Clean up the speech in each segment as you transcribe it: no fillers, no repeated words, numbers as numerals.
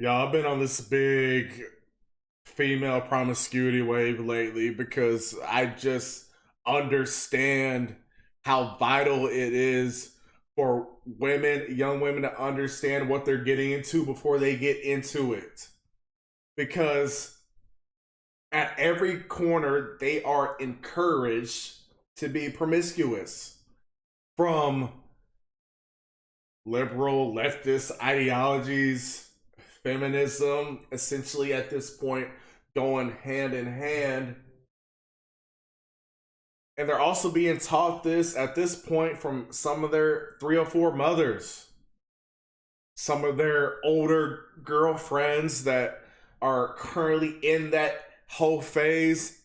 Y'all, I've been on this big female promiscuity wave lately because I just understand how vital it is for women, young women, to understand what they're getting into before they get into it. Because at every corner, they are encouraged to be promiscuous from liberal leftist ideologies, feminism, essentially at this point going hand in hand. And they're also being taught this at this point from some of their 304 mothers, some of their older girlfriends that are currently in that whole phase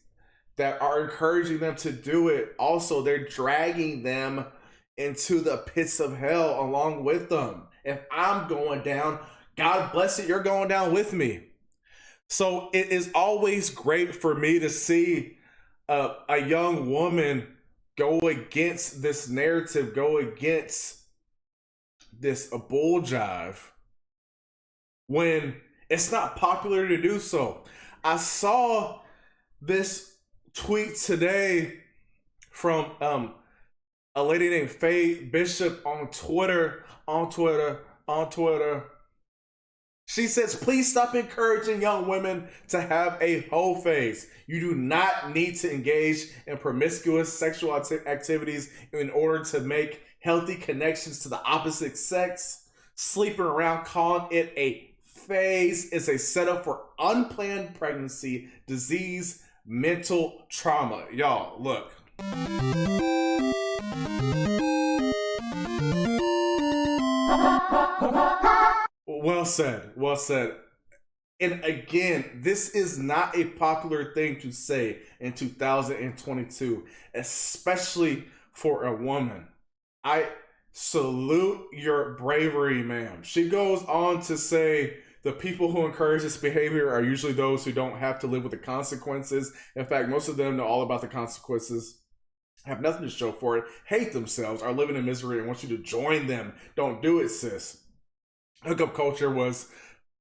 that are encouraging them to do it. Also, they're dragging them into the pits of hell along with them. If I'm going down, God bless it, you're going down with me. So it is always great for me to see a young woman go against this narrative, go against this bull jive when it's not popular to do so. I saw this tweet today from a lady named Faye Bishop on Twitter. She says, please stop encouraging young women to have a hoe phase. You do not need to engage in promiscuous sexual activities in order to make healthy connections to the opposite sex. Sleeping around calling it a phase is a setup for unplanned pregnancy, disease, mental trauma. Y'all, look. Well said. Well said. And again, this is not a popular thing to say in 2022, especially for a woman. I salute your bravery, ma'am. She goes on to say the people who encourage this behavior are usually those who don't have to live with the consequences. In fact, most of them know all about the consequences, have nothing to show for it, hate themselves, are living in misery, and want you to join them. Don't do it, sis. Hookup culture was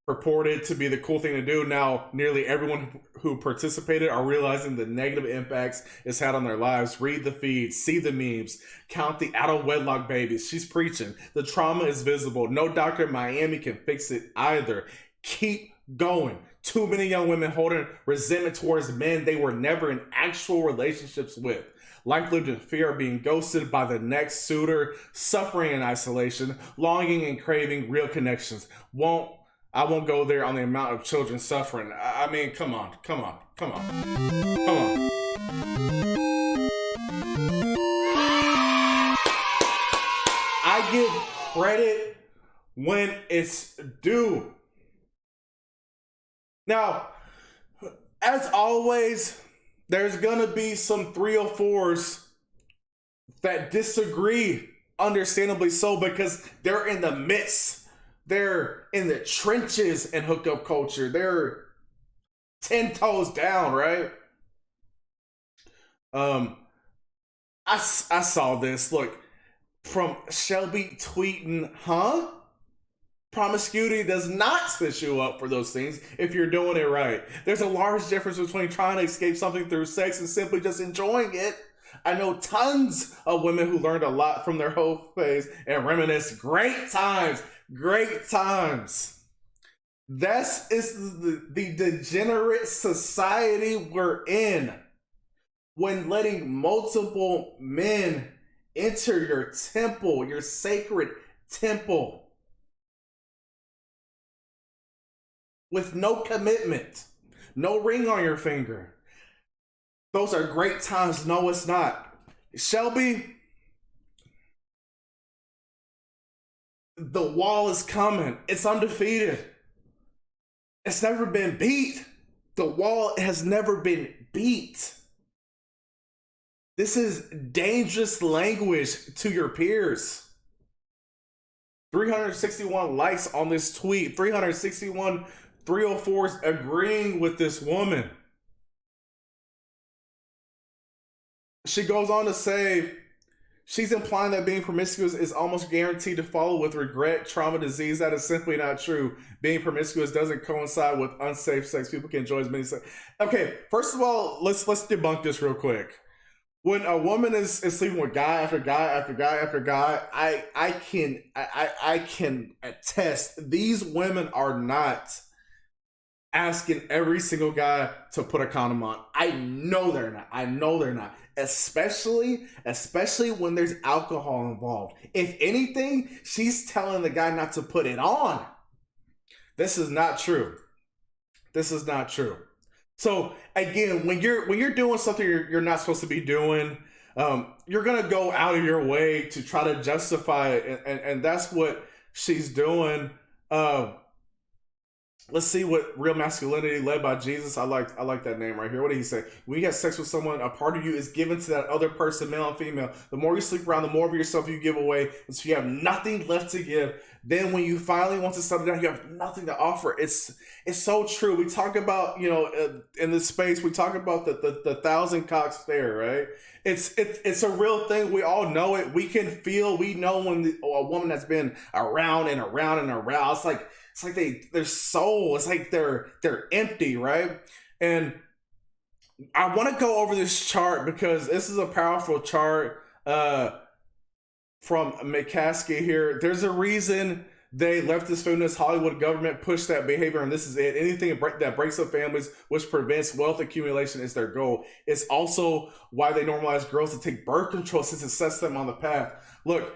purported to be the cool thing to do. Now, nearly everyone who participated are realizing the negative impacts it's had on their lives. Read the feeds, see the memes, count the out of wedlock babies. She's preaching. The trauma is visible. No doctor in Miami can fix it either. Keep going. Too many young women holding resentment towards men they were never in actual relationships with. Life lived in fear of being ghosted by the next suitor, suffering in isolation, longing and craving real connections. I won't go there on the amount of children suffering. I mean, come on. I give credit when it's due. Now, as always, there's gonna be some 304s that disagree, understandably so, because they're in the midst. They're in the trenches in hookup culture. They're 10 toes down, right? I saw this. Look, from Shelby tweeting, huh? Promiscuity does not set you up for those things if you're doing it right. There's a large difference between trying to escape something through sex and simply just enjoying it. I know tons of women who learned a lot from their whole phase and reminisce great times. This is the degenerate society we're in. When letting multiple men enter your temple, your sacred temple, with no commitment, no ring on your finger. Those are great times. No, it's not. Shelby, the wall is coming. It's undefeated. It's never been beat. The wall has never been beat. This is dangerous language to your peers. 361 likes on this tweet. 361 304s agreeing with this woman. She goes on to say, She's implying that being promiscuous is almost guaranteed to follow with regret, trauma, disease. That is simply not true. Being promiscuous doesn't coincide with unsafe sex. People can enjoy as many sex. Okay, first of all, let's debunk this real quick. When a woman is sleeping with guy after guy after guy after guy, I can attest these women are not asking every single guy to put a condom on. I know they're not. I know they're not. Especially when there's alcohol involved. If anything, she's telling the guy not to put it on. This is not true. This is not true. So again, when you're doing something you're not supposed to be doing, you're gonna go out of your way to try to justify it, and that's what she's doing. Let's see what Real Masculinity Led by Jesus. I like that name right here. What did he say? When you have sex with someone, a part of you is given to that other person, male and female. The more you sleep around, the more of yourself you give away. And so you have nothing left to give. Then when you finally want to settle down, you have nothing to offer. It's so true. We talk about, in this space, we talk about the thousand cocks stare, right? It's a real thing. We all know it. We can feel, we know when a woman has been around and around and around. It's like their soul, it's like they're empty, right? And I want to go over this chart because this is a powerful chart from McCaskey here. There's a reason they leftist feminist Hollywood government push that behavior, and this is it. Anything that breaks up families, which prevents wealth accumulation, is their goal. It's also why they normalize girls to take birth control, since it sets them on the path. Look,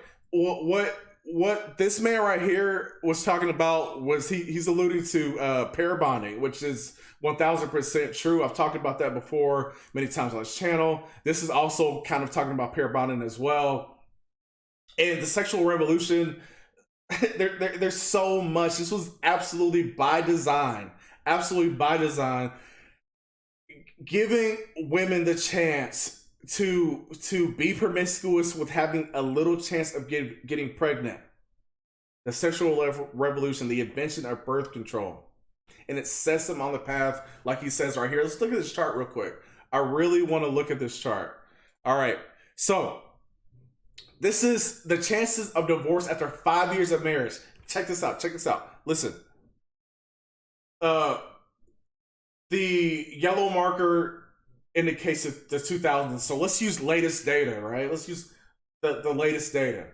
what this man right here was talking about was he's alluding to pair bonding, which is 1000% true. I've talked about that before many times on this channel. This is also kind of talking about pair bonding as well. And the sexual revolution, there's so much. This was absolutely by design, giving women the chance to be promiscuous with having a little chance of getting pregnant. The sexual revolution, the invention of birth control. And it sets them on the path, like he says right here. Let's look at this chart real quick. I really want to look at this chart. All right. So this is the chances of divorce after 5 years of marriage. Check this out. Listen. The yellow marker indicates the 2000s. So let's use latest data, right? Let's use the latest data.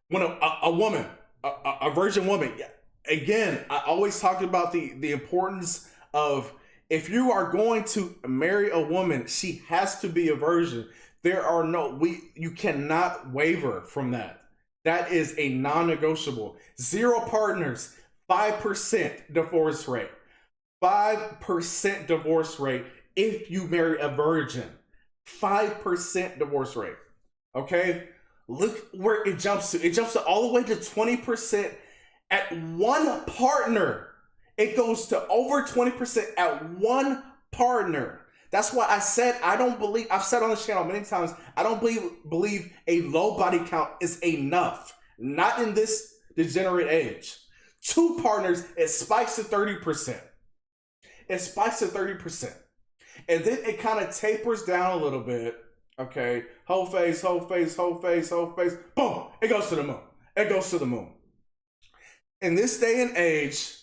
When a woman, a virgin woman, again, I always talk about the importance of, if you are going to marry a woman, she has to be a virgin. You cannot waver from that. That is a non-negotiable. 0 partners, 5% divorce rate. 5% divorce rate if you marry a virgin. 5% divorce rate. Okay? Look where it jumps to. It jumps to all the way to 20% at one partner. It goes to over 20% at one partner. That's why I said I've said on this channel many times, I don't believe a low body count is enough. Not in this degenerate age. 2 partners, it spikes to 30%. It spikes to 30%. And then it kind of tapers down a little bit. Okay, whole face, boom, it goes to the moon. In this day and age,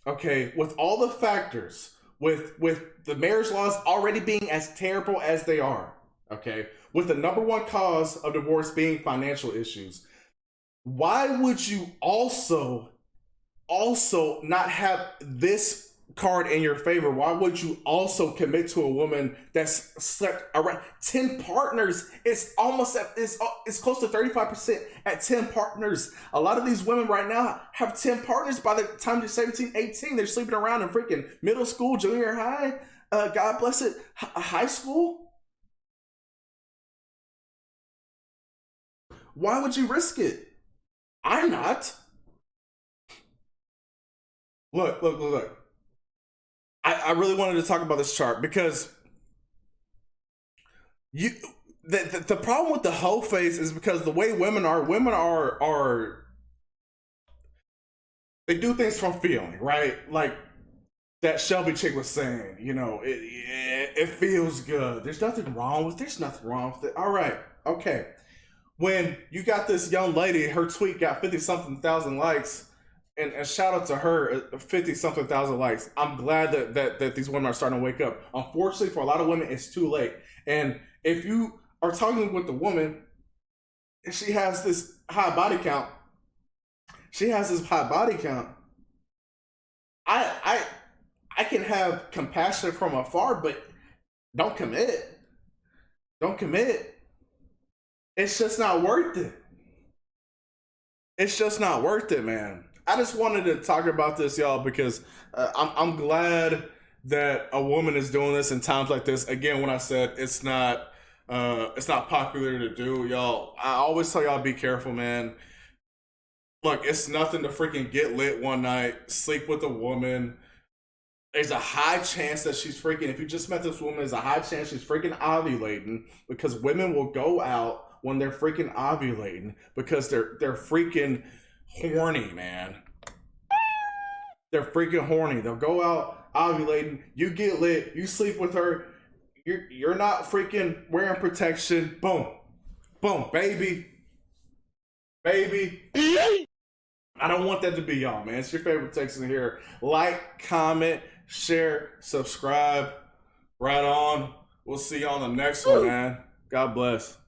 okay, with all the factors, with the marriage laws already being as terrible as they are, okay, with the number one cause of divorce being financial issues, why would you also not have this card in your favor? Why would you also commit to a woman that's slept around 10 partners? It's close to 35% at 10 partners. A lot of these women right now have 10 partners. By the time they're 17, 18, they're sleeping around in freaking middle school, junior high, God bless it, high school. Why would you risk it? I'm not. Look. I really wanted to talk about this chart because the problem with the hoe face is because the way women are they do things from feeling, right? Like that Shelby chick was saying, it feels good. There's nothing wrong with it. All right, okay. when you got this young lady, her tweet got 50 something thousand likes, and shout out to her, 50 something thousand likes. I'm glad that these women are starting to wake up. Unfortunately, for a lot of women, it's too late. And if you are talking with the woman, she has this high body count. I can have compassion from afar, but don't commit. Don't commit. It's just not worth it. It's just not worth it, man. I just wanted to talk about this, y'all, because I'm glad that a woman is doing this in times like this. Again, when I said it's not popular to do, y'all. I always tell y'all, be careful, man. Look, it's nothing to freaking get lit one night, sleep with a woman. There's a high chance that she's freaking. If you just met this woman, there's a high chance she's freaking ovulating, because women will go out when they're freaking ovulating because they're freaking horny, man. They're freaking horny. They'll go out ovulating. You get lit. You sleep with her. You're not freaking wearing protection. Boom, boom, baby. I don't want that to be y'all, man. It's your favorite Texan here. Like, comment, share, subscribe. Right on. We'll see you on the next one, man. God bless.